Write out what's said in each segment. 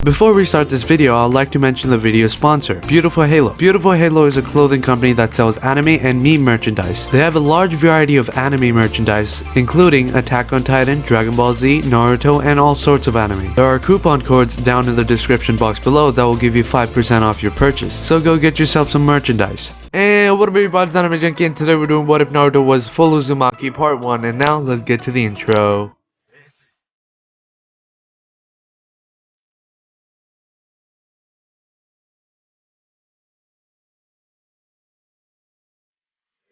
Before we start this video, I'd like to mention the video sponsor, Beautiful Halo. Beautiful Halo is a clothing company that sells anime and meme merchandise. They have a large variety of anime merchandise, including Attack on Titan, Dragon Ball Z, Naruto, and all sorts of anime. There are coupon codes down in the description box below that will give you 5% off your purchase. So go get yourself some merchandise. And what up everybody, it's Anime Junkie, and today we're doing What If Naruto Was Full Uzumaki Part 1, and now let's get to the intro.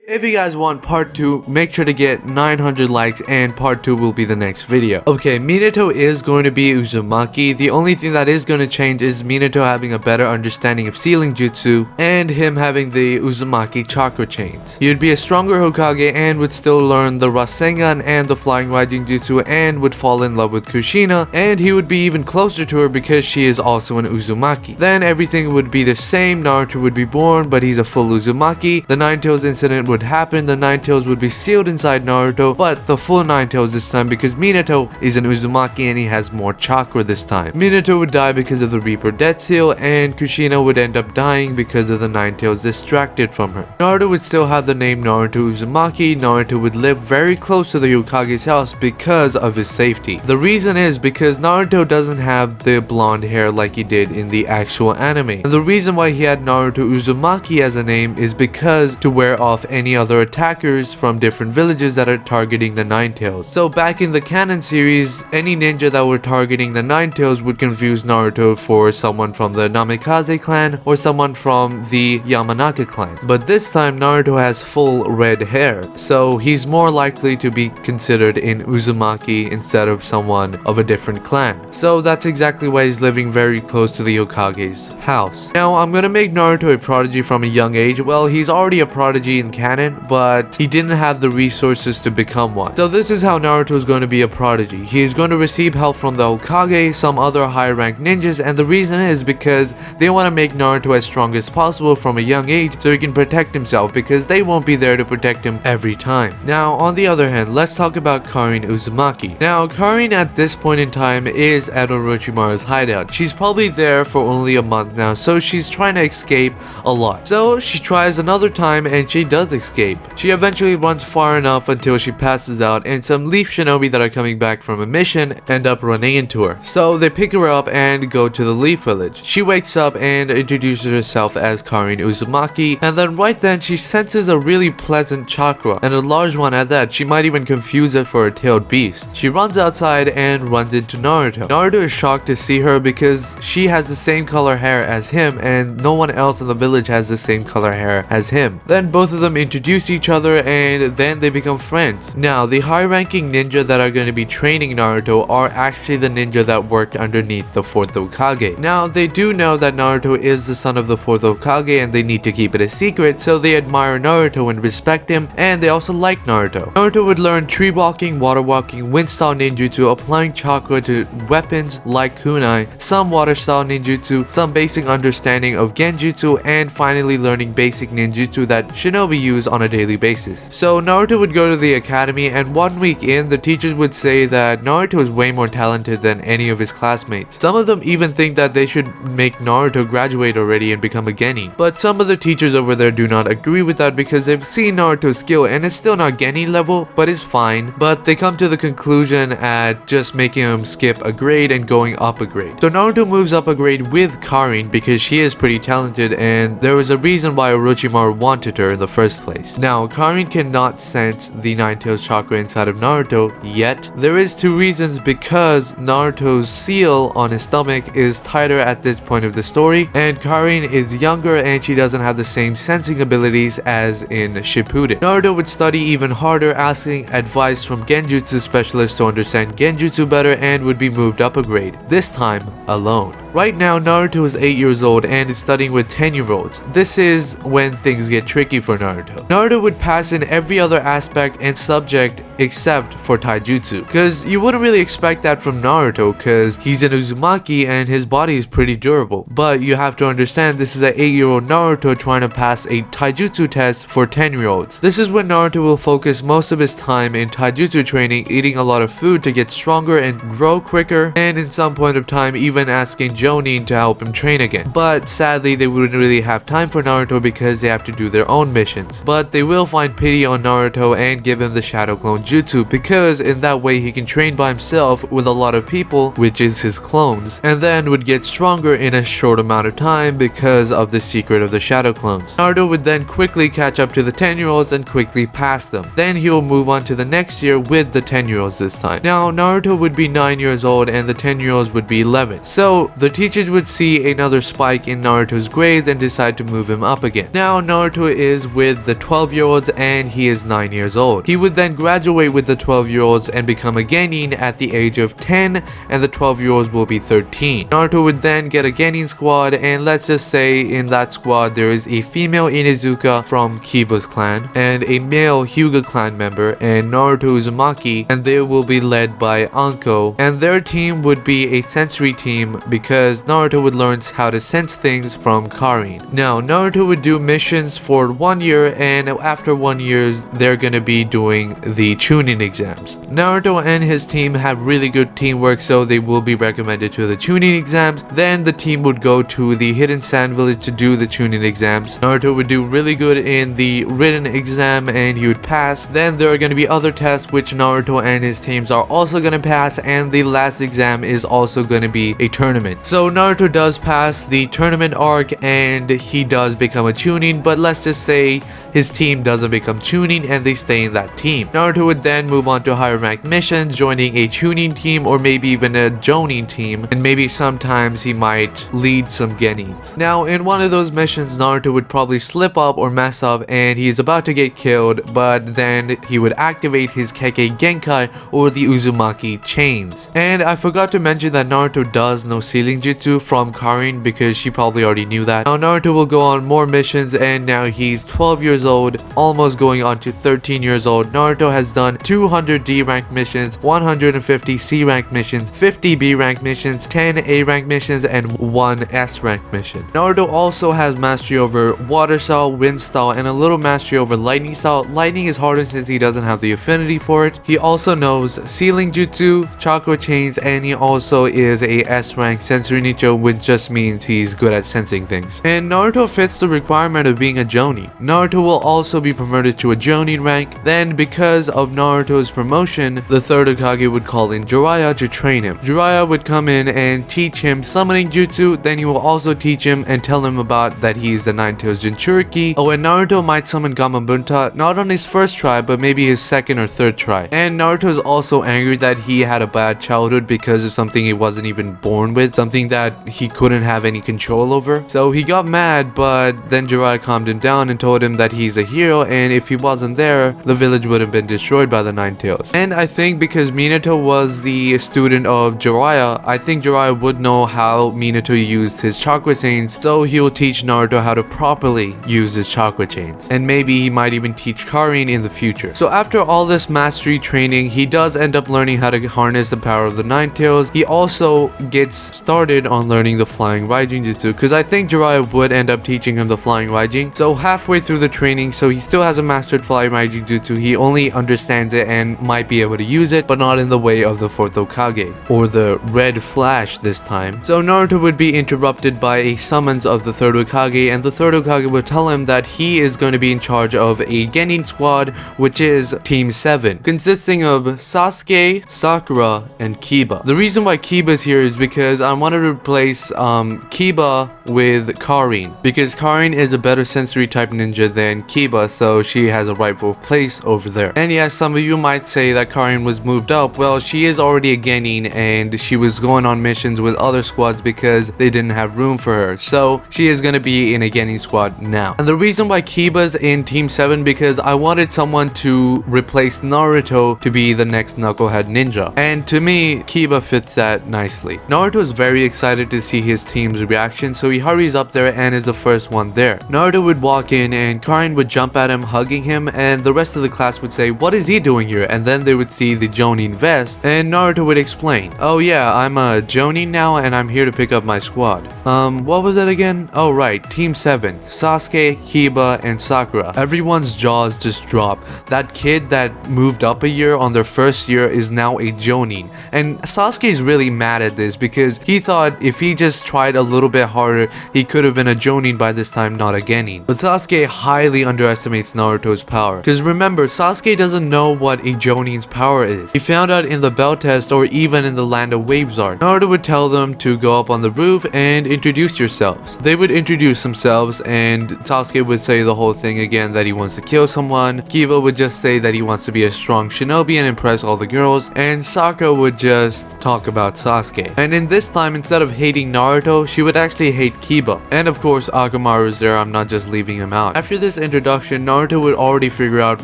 If you guys want part 2, make sure to get 900 likes and part 2 will be the next video. Okay, Minato is going to be Uzumaki. The only thing that is going to change is Minato having a better understanding of sealing jutsu and him having the Uzumaki chakra chains. He would be a stronger Hokage and would still learn the Rasengan and the flying Raijin jutsu and would fall in love with Kushina, and he would be even closer to her because she is also an Uzumaki. Then everything would be the same. Naruto would be born, but he's a full Uzumaki. The Nine Tails incident would happen. The Nine Tails would be sealed inside Naruto, but the full Nine Tails this time because Minato is an Uzumaki and he has more chakra this time. Minato would die because of the Reaper Death Seal, and Kushina would end up dying because of the Nine Tails distracted from her. Naruto would still have the name Naruto Uzumaki. Naruto would live very close to the Hokage's house because of his safety. The reason is because Naruto doesn't have the blonde hair like he did in the actual anime. And the reason why he had Naruto Uzumaki as a name is because to wear off any other attackers from different villages that are targeting the Nine Tails. So back in the canon series, any ninja that were targeting the Nine Tails would confuse Naruto for someone from the Namikaze clan or someone from the Yamanaka clan. But this time Naruto has full red hair, so he's more likely to be considered in Uzumaki instead of someone of a different clan. So that's exactly why he's living very close to the Hokage's house. Now I'm gonna make Naruto a prodigy from a young age. Well, he's already a prodigy in canon, but he didn't have the resources to become one. So this is how Naruto is going to be a prodigy. He is going to receive help from the Hokage, some other high-ranked ninjas, and the reason is because they want to make Naruto as strong as possible from a young age so he can protect himself, because they won't be there to protect him every time. Now, on the other hand, let's talk about Karin Uzumaki. Now, Karin at this point in time is at Orochimaru's hideout. She's probably there for only a month now, so she's trying to escape a lot. So she tries another time and she does escape. She eventually runs far enough until she passes out, and some leaf shinobi that are coming back from a mission end up running into her. So they pick her up and go to the leaf village. She wakes up and introduces herself as Karin Uzumaki, and then right then she senses a really pleasant chakra, and a large one at that. She might even confuse it for a tailed beast. She runs outside and runs into Naruto. Naruto is shocked to see her because she has the same color hair as him, and no one else in the village has the same color hair as him. Then both of them introduce each other and then they become friends. Now, the high-ranking ninja that are going to be training Naruto are actually the ninja that worked underneath the 4th Hokage. Now, they do know that Naruto is the son of the 4th Hokage and they need to keep it a secret, so they admire Naruto and respect him, and they also like Naruto. Naruto would learn tree walking, water walking, wind style ninjutsu, applying chakra to weapons like kunai, some water style ninjutsu, some basic understanding of genjutsu, and finally learning basic ninjutsu that shinobi use on a daily basis. So Naruto would go to the academy, and 1 week in, the teachers would say that Naruto is way more talented than any of his classmates. Some of them even think that they should make Naruto graduate already and become a genin. But some of the teachers over there do not agree with that because they've seen Naruto's skill and it's still not genin level, but it's fine. But they come to the conclusion at just making him skip a grade and going up a grade. So Naruto moves up a grade with Karin because she is pretty talented, and there was a reason why Orochimaru wanted her in the first place. Now, Karin cannot sense the Nine Tails chakra inside of Naruto yet. There is 2 reasons: because Naruto's seal on his stomach is tighter at this point of the story, and Karin is younger and she doesn't have the same sensing abilities as in Shippuden. Naruto would study even harder, asking advice from genjutsu specialists to understand genjutsu better, and would be moved up a grade, this time alone. Right now, Naruto is 8 years old and is studying with 10-year-olds. This is when things get tricky for Naruto. Naruto would pass in every other aspect and subject except for taijutsu, because you wouldn't really expect that from Naruto because he's an Uzumaki and his body is pretty durable. But you have to understand, this is an 8-year-old Naruto trying to pass a taijutsu test for 10-year-olds. This is when Naruto will focus most of his time in taijutsu training, eating a lot of food to get stronger and grow quicker, and in some point of time even asking Jonin to help him train again. But sadly, they wouldn't really have time for Naruto because they have to do their own missions. But they will find pity on Naruto and give him the Shadow Clone Jutsu, because in that way he can train by himself with a lot of people, which is his clones, and then would get stronger in a short amount of time because of the secret of the Shadow Clones. Naruto would then quickly catch up to the 10-year-olds and quickly pass them. Then he will move on to the next year with the 10-year-olds this time. Now Naruto would be 9 years old and the 10-year-olds would be 11. So the teachers would see another spike in Naruto's grades and decide to move him up again. Now Naruto is with the 12-year-olds and he is 9 years old. He would then graduate with the 12-year-olds and become a genin at the age of 10, and the 12-year-olds will be 13. Naruto would then get a genin squad, and let's just say in that squad there is a female Inuzuka from Kiba's clan and a male Hyuga clan member and Naruto Uzumaki, and they will be led by Anko, and their team would be a sensory team because Naruto would learn how to sense things from Karin. Now Naruto would do missions for 1 year, and after 1 year they're gonna be doing the tuning exams. Naruto and his team have really good teamwork, so they will be recommended to the tuning exams. Then the team would go to the hidden sand village to do the tuning exams. Naruto would do really good in the written exam and he would pass. Then there are going to be other tests which Naruto and his teams are also going to pass, and the last exam is also going to be a tournament. So Naruto does pass the tournament arc and he does become a tuning, but let's just say his team doesn't become tuning and they stay in that team. Naruto would then move on to higher ranked missions, joining a tuning team or maybe even a jonin team, and maybe sometimes he might lead some genins. Now in one of those missions Naruto would probably slip up or mess up and he is about to get killed, but then he would activate his Kekkei Genkai or the Uzumaki chains. And I forgot to mention that Naruto does know Sealing Jutsu from Karin because she probably already knew that. Now Naruto will go on more missions and now he's 12 years old, almost going on to 13 years old. Naruto has done 200 D rank missions, 150 C rank missions, 50 B rank missions, 10 A rank missions, and 1 S rank mission. Naruto also has mastery over water style, wind style, and a little mastery over lightning style. Lightning is harder since he doesn't have the affinity for it. He also knows Sealing Jutsu, chakra chains, and he also is a S rank sensory ninja, which just means he's good at sensing things. And Naruto fits the requirement of being a Jonin. Naruto will also be promoted to a Jonin rank. Then because of Naruto's promotion, the third Hokage would call in Jiraiya to train him. Jiraiya would come in and teach him summoning jutsu, then he will also teach him and tell him about that he is the Nine-Tails Jinchuriki. Oh, and Naruto might summon Gamabunta not on his first try, but maybe his second or third try. And Naruto is also angry that he had a bad childhood because of something he wasn't even born with, something that he couldn't have any control over. So he got mad, but then Jiraiya calmed him down and told him that he's a hero, and if he wasn't there, the village would have been destroyed by the Nine-Tails. And I think because Minato was the student of Jiraiya, I think Jiraiya would know how Minato used his chakra chains, so he will teach Naruto how to properly use his chakra chains. And maybe he might even teach Karin in the future. So after all this mastery training, he does end up learning how to harness the power of the Nine-Tails. He also gets started on learning the Flying Raijin Jutsu, because I think Jiraiya would end up teaching him the Flying Raijin. So halfway through the training, so he still hasn't mastered Flying Raijin Jutsu, he only understands it and might be able to use it, but not in the way of the fourth Hokage, or the Red Flash this time. So Naruto would be interrupted by a summons of the third Hokage, and the third Hokage would tell him that he is going to be in charge of a genin squad, which is Team 7, consisting of Sasuke, Sakura, and Kiba. The reason why Kiba is here is because I wanted to replace Kiba with Karin, because Karin is a better sensory type ninja than Kiba, so she has a rightful place over there. And yes, some of you might say that Karin was moved up. Well, she is already a genin and she was going on missions with other squads because they didn't have room for her, so she is going to be in a genin squad now. And the reason why Kiba's in Team 7 because I wanted someone to replace Naruto to be the next knucklehead ninja, and to me Kiba fits that nicely. Naruto is very excited to see his team's reaction, so he hurries up there and is the first one there. Naruto would walk in and Karin would jump at him, hugging him, and the rest of the class would say, "What is he doing here?" And then they would see the Jonin vest, and Naruto would explain, "Oh yeah, I'm a Jonin now and I'm here to pick up my squad." What was it again? Oh right, Team 7, Sasuke, Kiba, and Sakura. Everyone's jaws just drop. That kid that moved up a year on their first year is now a Jonin, and Sasuke is really mad at this because he thought thought if he just tried a little bit harder, he could have been a Jonin by this time, not a Genin. But Sasuke highly underestimates Naruto's power. Because remember, Sasuke doesn't know what a Jonin's power is. He found out in the bell test or even in the Land of Waves arc. Naruto would tell them to go up on the roof and introduce yourselves. They would introduce themselves and Sasuke would say the whole thing again that he wants to kill someone. Kiba would just say that he wants to be a strong shinobi and impress all the girls. And Sakura would just talk about Sasuke. And in this time, instead of hating Naruto, she would actually hate Kiba. And of course, Akamaru is there. I'm not just leaving him out. After this introduction, Naruto would already figure out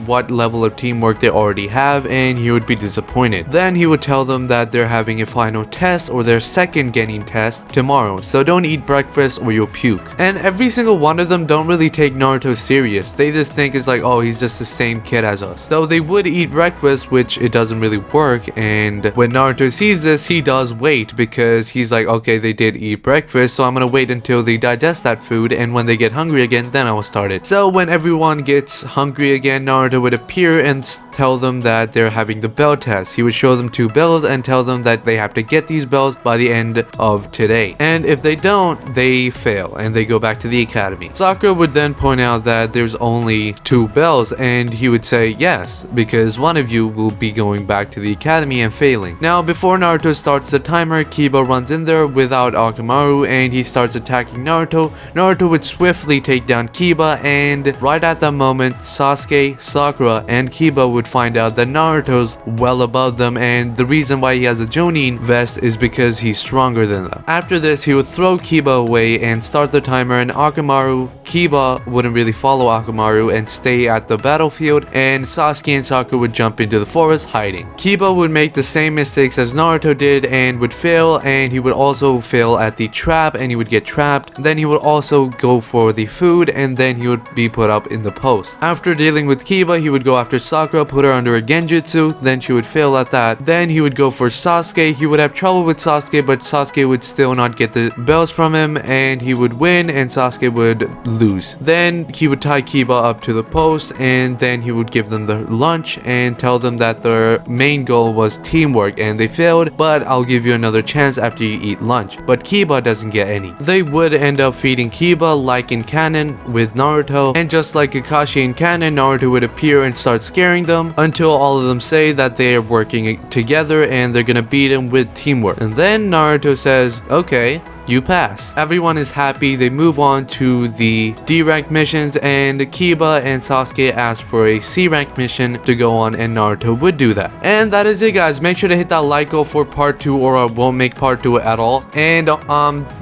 what level of teamwork they already have and he would be disappointed. Then he would tell them that they're having a final test or their second Genin test tomorrow, so don't eat breakfast or you'll puke. And every single one of them don't really take Naruto serious. They just think it's like, oh, he's just the same kid as us. So they would eat breakfast, which it doesn't really work, and when Naruto sees this, he does wait because he's like, okay, they did eat breakfast, so I'm gonna wait until they digest that food, and when they get hungry again, then I will start it. So when everyone gets hungry again, Naruto would appear and tell them that they're having the bell test. He would show them 2 bells and tell them that they have to get these bells by the end of today. And if they don't, they fail and they go back to the academy. Sakura would then point out that there's only 2 bells and he would say yes, because one of you will be going back to the academy and failing. Now, before Naruto starts the timer, Kiba runs in there without Akamaru and he starts attacking Naruto. Naruto would swiftly take down Kiba, and right at that moment, Sasuke, Sakura, and Kiba would find out that Naruto's well above them, and the reason why he has a Jonin vest is because he's stronger than them. After this, he would throw Kiba away and start the timer, and Kiba wouldn't really follow Akamaru and stay at the battlefield, and Sasuke and Sakura would jump into the forest hiding. Kiba would make the same mistakes as Naruto did and would fail, and he would also fail at the trap and he would get trapped. Then he would also go for the food and then he would be put up in the post. After dealing with Kiba, he would go after Sakura, put her under a genjutsu, then she would fail at that. Then he would go for Sasuke. He would have trouble with Sasuke, but Sasuke would still not get the bells from him and he would win and Sasuke would lose. Then he would tie Kiba up to the post and then he would give them the lunch and tell them that their main goal was teamwork and they failed, but I'll give you another chance after you eat lunch. But Kiba doesn't get any. They would end up feeding Kiba like in canon with Naruto, and just like Kakashi in canon, Naruto would appear and start scaring them until all of them say that they are working together and they're gonna beat him with teamwork. And then Naruto says, okay, you pass. Everyone is happy. They move on to the D rank missions and Kiba and Sasuke ask for a C rank mission to go on and Naruto would do that. And that is it, guys. Make sure to hit that like goal for part 2 or I won't make part 2 at all. And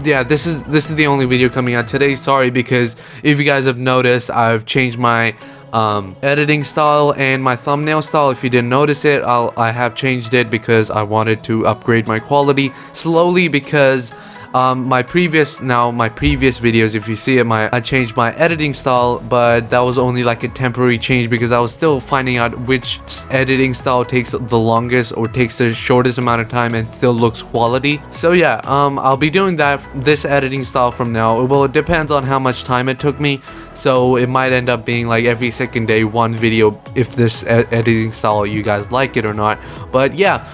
yeah, this is the only video coming out today. Sorry, because if you guys have noticed, I've changed my editing style and my thumbnail style. If you didn't notice it, I have changed it because I wanted to upgrade my quality slowly, because my previous videos, if you see it, I changed my editing style, but that was only like a temporary change because I was still finding out which editing style takes the longest or takes the shortest amount of time and still looks quality. So yeah, I'll be doing this editing style from now. Well, it depends on how much time it took me, so it might end up being like every second day one video if this editing style, you guys like it or not. But yeah,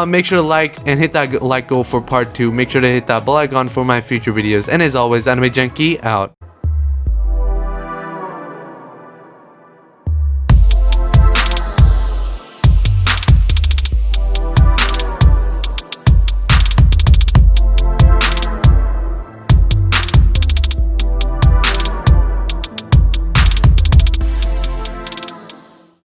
make sure to like and hit that like goal for part 2. Make sure to hit that bell icon for my future videos, and as always, Anime Junkie out.